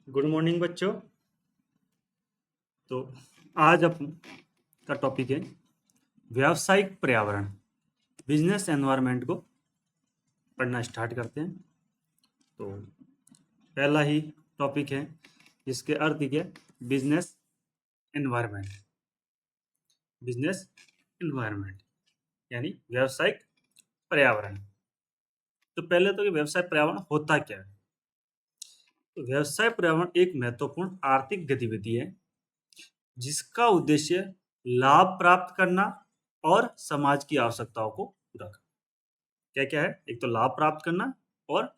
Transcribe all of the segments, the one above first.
Good morning बच्चों। तो आज का टॉपिक है व्यावसायिक पर्यावरण, बिजनेस एनवायरनमेंट को पढ़ना स्टार्ट करते हैं। तो पहला ही टॉपिक है जिसके अर्थ क्या है, बिजनेस एनवायरनमेंट। बिजनेस एनवायरनमेंट यानी व्यावसायिक पर्यावरण। तो पहले तो ये व्यवसाय पर्यावरण होता क्या है। तो व्यवसाय पर्यावरण एक महत्वपूर्ण आर्थिक गतिविधि है जिसका उद्देश्य लाभ प्राप्त करना और समाज की आवश्यकताओं को पूरा करना। क्या क्या है, एक तो लाभ प्राप्त करना और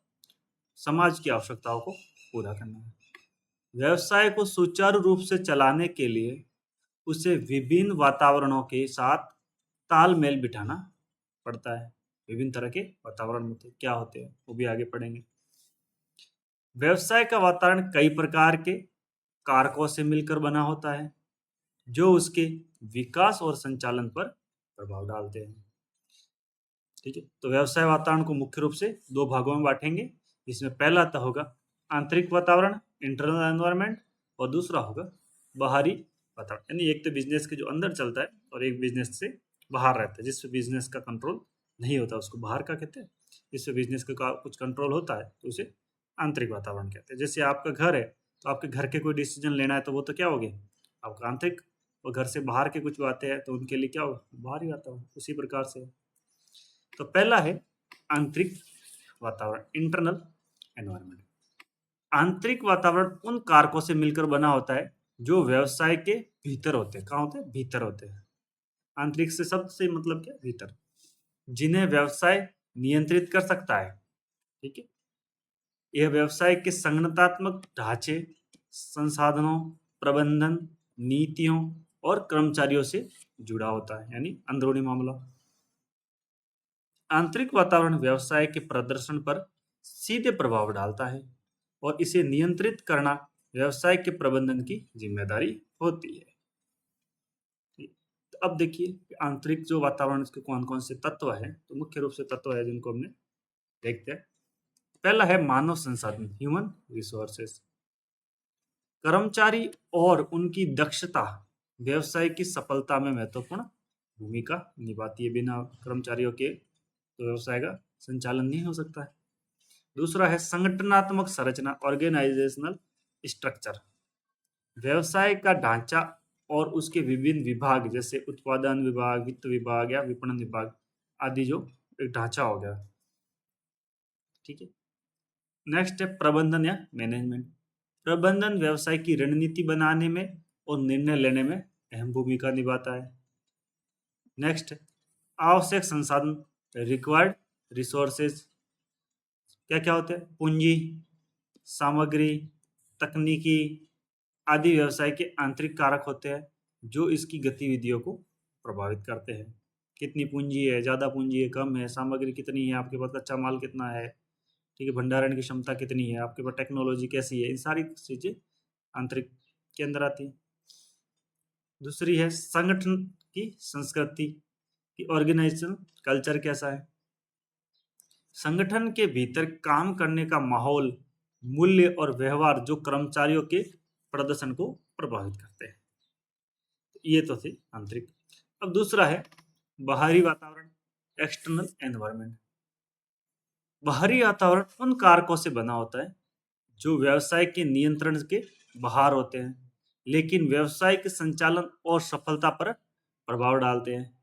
समाज की आवश्यकताओं को पूरा करना है। व्यवसाय को सुचारू रूप से चलाने के लिए उसे विभिन्न वातावरणों के साथ तालमेल बिठाना पड़ता है। विभिन्न तरह के वातावरण होते क्या होते हैं वो भी आगे पढ़ेंगे। व्यवसाय का वातावरण कई प्रकार के कारकों से मिलकर बना होता है जो उसके विकास और संचालन पर प्रभाव डालते हैं। ठीक है, तो व्यवसाय वातावरण को मुख्य रूप से दो भागों में बांटेंगे। इसमें पहला तो होगा आंतरिक वातावरण, इंटरनल एनवायरनमेंट, और दूसरा होगा बाहरी वातावरण, यानी एक तो बिजनेस के जो अंदर चलता है और एक बिजनेस से बाहर रहता है, जिससे बिजनेस का कंट्रोल नहीं होता उसको बाहर का कहते हैं। जिससे बिजनेस का कुछ कंट्रोल होता है तो उसे आंतरिक वातावरण कहते हैं। जैसे आपका घर है तो आपके घर के कोई डिसीजन लेना है तो वो तो क्या हो गया आपका आंतरिक, और घर से बाहर के कुछ बातें हैं तो उनके लिए क्या होगा बाहरी वातावरण। उसी प्रकार से तो पहला है आंतरिक वातावरण, इंटरनल एनवायरनमेंट। आंतरिक वातावरण उन कारकों से मिलकर बना होता है जो व्यवसाय के भीतर होते हैं। कहाँ होते हैं? भीतर होते हैं। आंतरिक से शब्द से मतलब क्या? भीतर, जिन्हें व्यवसाय नियंत्रित कर सकता है। ठीक है, यह व्यवसाय के संगठनात्मक ढांचे, संसाधनों, प्रबंधन, नीतियों और कर्मचारियों से जुड़ा होता है, यानी अंदरूनी मामला। आंतरिक वातावरण व्यवसाय के प्रदर्शन पर सीधे प्रभाव डालता है और इसे नियंत्रित करना व्यवसाय के प्रबंधन की जिम्मेदारी होती है। तो अब देखिए आंतरिक जो वातावरण के कौन कौन से तत्व हैं, तो मुख्य रूप से तत्व है जिनको हमने देखते हैं। पहला है मानव संसाधन, ह्यूमन रिसोर्सेस। कर्मचारी और उनकी दक्षता व्यवसाय की सफलता में महत्वपूर्ण भूमिका निभाती है। बिना कर्मचारियों के तो व्यवसाय का संचालन नहीं हो सकता है। दूसरा है संगठनात्मक संरचना, ऑर्गेनाइजेशनल स्ट्रक्चर। व्यवसाय का ढांचा और उसके विभिन्न विभाग जैसे उत्पादन विभाग, वित्त विभाग या विपणन विभाग आदि जो एक ढांचा हो गया। ठीक है, नेक्स्ट है प्रबंधन या मैनेजमेंट। प्रबंधन व्यवसाय की रणनीति बनाने में और निर्णय लेने में अहम भूमिका निभाता है। नेक्स्ट, आवश्यक संसाधन, रिक्वायर्ड रिसोर्सेज। क्या क्या होते हैं? पूंजी, सामग्री, तकनीकी आदि व्यवसाय के आंतरिक कारक होते हैं जो इसकी गतिविधियों को प्रभावित करते हैं। कितनी पूंजी है, ज़्यादा पूंजी है, कम है, सामग्री कितनी है, आपके पास कच्चा माल कितना है, ठीक है, भंडारण की क्षमता कितनी है, आपके पास टेक्नोलॉजी कैसी है, इन सारी चीज़ें आंतरिक के अंदर आती हैं। दूसरी है संगठन की संस्कृति की, ऑर्गेनाइजेशन कल्चर कैसा है। संगठन के भीतर काम करने का माहौल, मूल्य और व्यवहार जो कर्मचारियों के प्रदर्शन को प्रभावित करते हैं। ये तो थे आंतरिक। अब दूसरा है बाहरी वातावरण, एक्सटर्नल एनवायरनमेंट। बाहरी वातावरण उन कारकों से बना होता है जो व्यवसाय के नियंत्रण के बाहर होते हैं लेकिन व्यवसाय के संचालन और सफलता पर प्रभाव डालते हैं।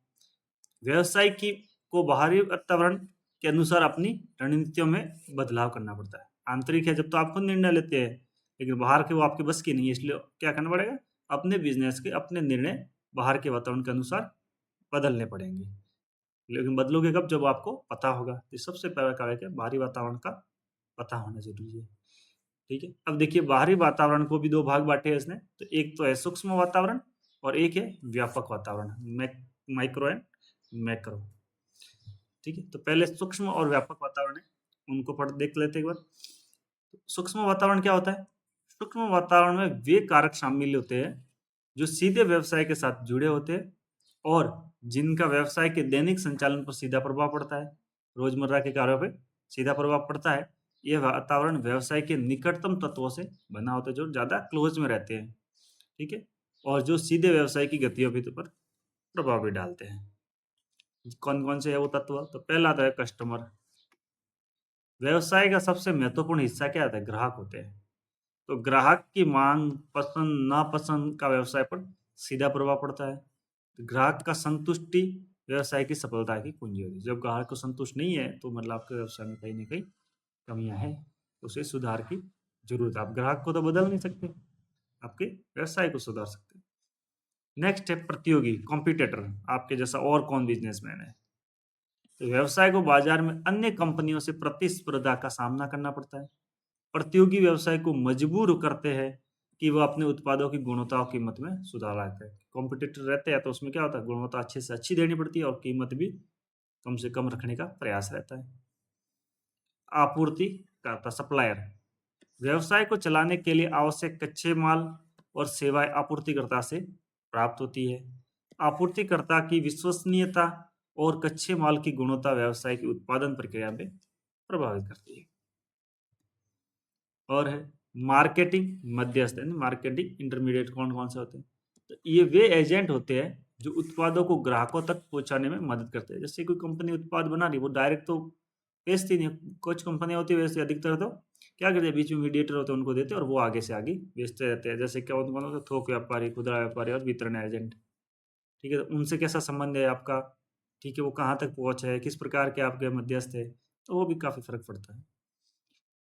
व्यवसाय की को बाहरी वातावरण के अनुसार अपनी रणनीतियों में बदलाव करना पड़ता है। आंतरिक है जब तो आप खुद निर्णय लेते हैं, लेकिन बाहर के वो आपके बस की नहीं है, इसलिए क्या करना पड़ेगा? अपने बिजनेस के अपने निर्णय बाहर के वातावरण के अनुसार बदलने पड़ेंगे। लेकिन बदलोगे कब? जब आपको पता होगा। तो सबसे पहला कार्य क्या? बाहरी वातावरण का पता होना जरूरी है। ठीक है, अब देखिए बाहरी वातावरण को भी दो भाग बांटे हैं इसने। तो एक तो है सूक्ष्म वातावरण और एक है व्यापक वातावरण, माइक्रो एंड मैक्रो। ठीक है, तो पहले सूक्ष्म और व्यापक वातावरण है, उनको पढ़ देख लेते एक बार। सूक्ष्म वातावरण क्या होता है? सूक्ष्म वातावरण में वे कारक शामिल होते हैं जो सीधे व्यवसाय के साथ जुड़े होते हैं और जिनका व्यवसाय के दैनिक संचालन पर सीधा प्रभाव पड़ता है, रोजमर्रा के कार्यों पे सीधा प्रभाव पड़ता है। यह वातावरण व्यवसाय के निकटतम तत्वों से बना होता है, जो ज्यादा क्लोज में रहते हैं, ठीक है, और जो सीधे व्यवसाय की गतिविधि पर प्रभाव भी डालते हैं। कौन कौन से है वो तत्व? तो पहला आता है कस्टमर। व्यवसाय का सबसे महत्वपूर्ण हिस्सा क्या होता है? ग्राहक होते हैं। तो ग्राहक की मांग, पसंद नापसंद का व्यवसाय पर सीधा प्रभाव पड़ता है। तो ग्राहक का संतुष्टि व्यवसाय की सफलता की कुंजी होती है। जब ग्राहक को संतुष्ट नहीं है तो मतलब आपके व्यवसाय में कहीं ना कहीं कमियां हैं, उसे सुधार की जरूरत है। आप ग्राहक को तो बदल नहीं सकते, आपके व्यवसाय को सुधार सकते हैं। नेक्स्ट है प्रतियोगी, कॉम्पिटिटर। आपके जैसा और कौन बिजनेसमैन है? तो व्यवसाय को बाजार में अन्य कंपनियों से प्रतिस्पर्धा का सामना करना पड़ता है। प्रतियोगी व्यवसाय को मजबूर करते हैं कि वह अपने उत्पादों की गुणवत्ता और कीमत में सुधार लाते हैं। कॉम्पिटिटर रहते हैं तो उसमें क्या होता है? गुणवत्ता अच्छे से अच्छी देनी पड़ती है और कीमत भी कम से कम रखने का प्रयास रहता है। आपूर्ति करता, सप्लायर। व्यवसाय को चलाने के लिए आवश्यक कच्चे माल और सेवाएं आपूर्तिकर्ता से प्राप्त होती है। आपूर्तिकर्ता की विश्वसनीयता और कच्चे माल की गुणवत्ता व्यवसाय की उत्पादन प्रक्रिया में प्रभावित करती है। और है मार्केटिंग मध्यस्थ, यानी मार्केटिंग इंटरमीडिएट। कौन कौन से होते हैं? तो ये वे एजेंट होते हैं जो उत्पादों को ग्राहकों तक पहुंचाने में मदद करते हैं। जैसे कोई कंपनी उत्पाद बना रही, वो डायरेक्ट तो बेचती नहीं। कुछ कंपनियां होती है वैसे, अधिकतर तो क्या करते हैं, बीच में मीडिएटर होते हैं, उनको देते हैं और वो आगे से आगे बेचते रहते हैं। जैसे क्या कौन होते हैं? थोक व्यापारी, खुदरा व्यापारी और वितरण एजेंट। ठीक है, तो उनसे कैसा संबंध है आपका? ठीक है, वो कहाँ तक पहुंच है, किस प्रकार के आपके मध्यस्थ है, तो वो भी काफी फर्क पड़ता है।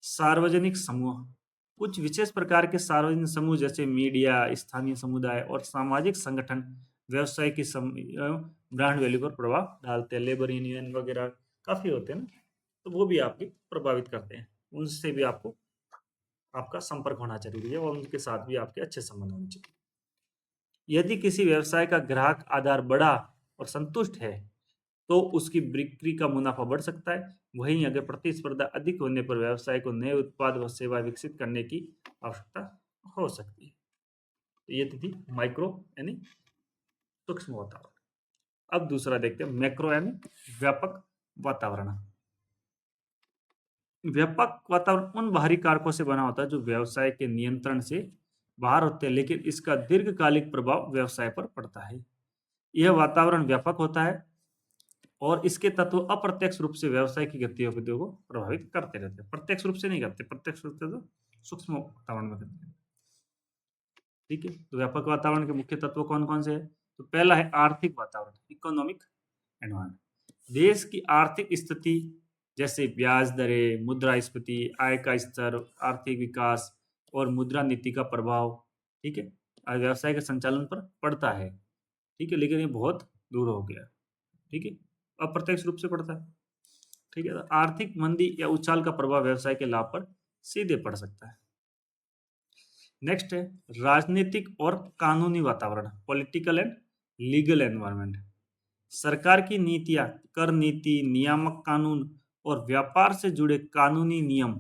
सार्वजनिक समूह। कुछ विशेष प्रकार के सार्वजनिक समूह जैसे मीडिया, स्थानीय समुदाय और सामाजिक संगठन व्यवसाय की ब्रांड वैल्यू पर प्रभाव डालते हैं। लेबर यूनियन वगैरह काफी होते हैं ना, तो वो भी आपकी प्रभावित करते हैं। उनसे भी आपको आपका संपर्क होना जरूरी है और उनके साथ भी आपके अच्छे संबंध होने चाहिए। यदि किसी व्यवसाय का ग्राहक आधार बड़ा और संतुष्ट है तो उसकी बिक्री का मुनाफा बढ़ सकता है। वहीं अगर प्रतिस्पर्धा अधिक होने पर व्यवसाय को नए उत्पाद व सेवा विकसित करने की आवश्यकता हो सकती है। तो ये थी माइक्रो यानी सूक्ष्म वातावरण। अब दूसरा देखते हैं मैक्रो यानी व्यापक वातावरण। व्यापक वातावरण उन बाहरी कारकों से बना होता है जो व्यवसाय के नियंत्रण से बाहर होते हैं, लेकिन इसका दीर्घकालिक प्रभाव व्यवसाय पर पड़ता है। यह वातावरण व्यापक होता है और इसके तत्व अप्रत्यक्ष रूप से व्यवसाय की गतिविधियों को प्रभावित करते रहते हैं। प्रत्यक्ष रूप से नहीं करते, प्रत्यक्ष रूप से तो सूक्ष्म वातावरण में करते हैं। ठीक है, तो व्यापक वातावरण के मुख्य तत्व कौन कौन से हैं? तो पहला है आर्थिक वातावरण, इकोनॉमिक एनवायरनमेंट। देश की आर्थिक स्थिति जैसे ब्याज दरें, मुद्रास्फीति, आय का स्तर, आर्थिक विकास और मुद्रा नीति का प्रभाव, ठीक है, व्यवसाय के संचालन पर पड़ता है। ठीक है, लेकिन ये बहुत दूर हो गया। ठीक है, अप्रत्यक्ष रूप से पड़ता है। ठीक है, तो आर्थिक मंदी या उछाल का प्रभाव व्यवसाय के लाभ पर सीधे पड़ सकता है। नेक्स्ट है राजनीतिक और कानूनी वातावरण, पॉलिटिकल एंड लीगल एनवायरनमेंट। सरकार की नीतियां, कर नीति, नियामक कानून और व्यापार से जुड़े कानूनी नियम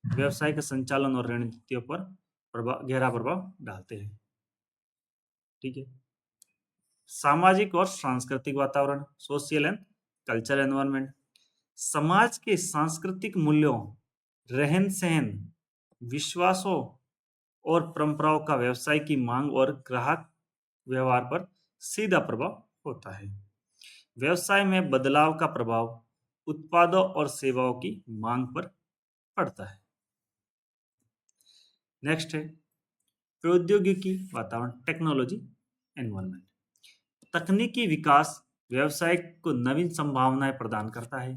व्यवसाय के संचालन और रणनीतियों पर गहरा प्रभाव डालते हैं। ठीक है, सामाजिक और सांस्कृतिक वातावरण, सोशल एंड कल्चर एनवायरनमेंट। समाज के सांस्कृतिक मूल्यों, रहन सहन, विश्वासों और परंपराओं का व्यवसाय की मांग और ग्राहक व्यवहार पर सीधा प्रभाव होता है। व्यवसाय में बदलाव का प्रभाव उत्पादों और सेवाओं की मांग पर पड़ता है। नेक्स्ट है प्रौद्योगिकी वातावरण, टेक्नोलॉजी एनवायरनमेंट। तकनीकी विकास व्यवसाय को नवीन संभावनाएं प्रदान करता है।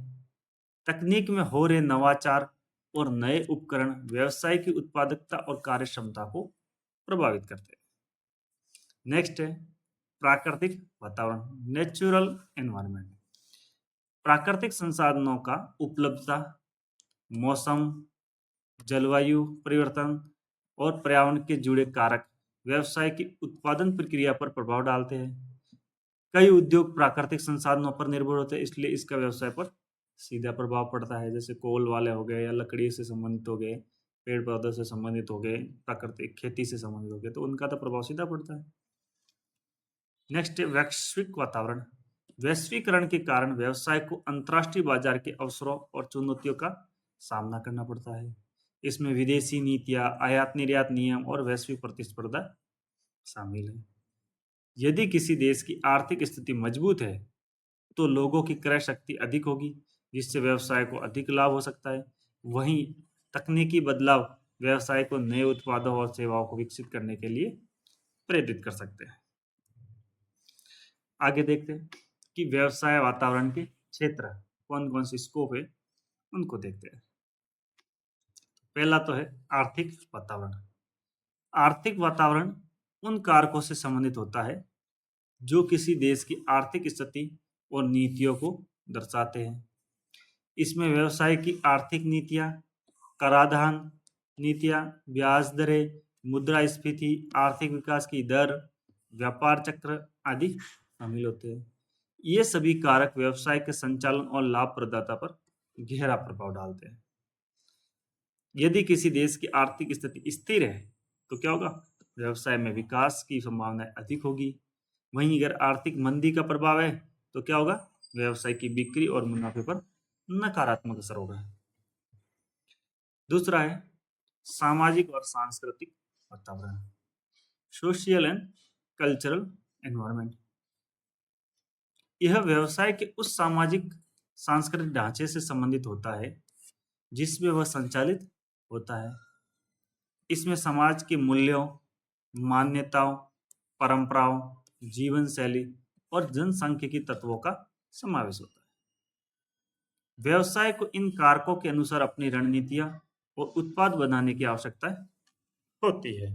तकनीक में हो रहे नवाचार और नए उपकरण व्यवसाय की उत्पादकता और कार्यक्षमता को प्रभावित करते हैं। नेक्स्ट है प्राकृतिक वातावरण, नेचुरल एनवायरनमेंट। प्राकृतिक संसाधनों का उपलब्धता, मौसम, जलवायु परिवर्तन और पर्यावरण के जुड़े कारक व्यवसाय की उत्पादन प्रक्रिया पर प्रभाव डालते हैं। कई उद्योग प्राकृतिक संसाधनों पर निर्भर होते हैं, इसलिए इसका व्यवसाय पर सीधा प्रभाव पड़ता है। जैसे कोल वाले हो गए या लकड़ी से संबंधित हो गए, पेड़ पौधों से संबंधित हो गए, प्राकृतिक खेती से संबंधित हो गए, तो उनका तो प्रभाव सीधा पड़ता है। नेक्स्ट है वैश्विक वातावरण। वैश्वीकरण के कारण व्यवसाय को अंतर्राष्ट्रीय बाजार के अवसरों और चुनौतियों का सामना करना पड़ता है। इसमें विदेशी नीतियां, आयात निर्यात नियम और वैश्विक प्रतिस्पर्धा शामिल है। यदि किसी देश की आर्थिक स्थिति मजबूत है तो लोगों की क्रय शक्ति अधिक होगी, जिससे व्यवसाय को अधिक लाभ हो सकता है। वहीं तकनीकी बदलाव व्यवसाय को नए उत्पादों और सेवाओं को विकसित करने के लिए प्रेरित कर सकते हैं। आगे देखते हैं कि व्यवसाय वातावरण के क्षेत्र कौन कौन से स्कोप है, उनको देखते हैं। पहला तो है आर्थिक वातावरण। आर्थिक वातावरण उन कारकों से संबंधित होता है जो किसी देश की आर्थिक स्थिति और नीतियों को दर्शाते हैं। इसमें व्यवसाय की आर्थिक नीतियां, कराधान नीतियां, ब्याज दरें, मुद्रास्फीति, आर्थिक विकास की दर, व्यापार चक्र आदि शामिल होते हैं। ये सभी कारक व्यवसाय के संचालन और लाभ प्रदाता पर गहरा प्रभाव डालते हैं। यदि किसी देश की आर्थिक स्थिति स्थिर है तो क्या होगा? व्यवसाय में विकास की संभावनाएं अधिक होगी। वहीं अगर आर्थिक मंदी का प्रभाव है तो क्या होगा? व्यवसाय की बिक्री और मुनाफे पर नकारात्मक असर होगा। दूसरा है सामाजिक और सांस्कृतिक वातावरण, सोशल एंड कल्चरल एनवायरनमेंट। यह व्यवसाय के उस सामाजिक सांस्कृतिक ढांचे से संबंधित होता है जिसमें वह संचालित होता है। इसमें समाज के मूल्यों, मान्यताओं, परंपराओं, जीवन शैली और जनसांख्यिकी तत्वों का समावेश होता है। व्यवसाय को इन कारकों के अनुसार अपनी रणनीतियां और उत्पाद बनाने की आवश्यकता होती है।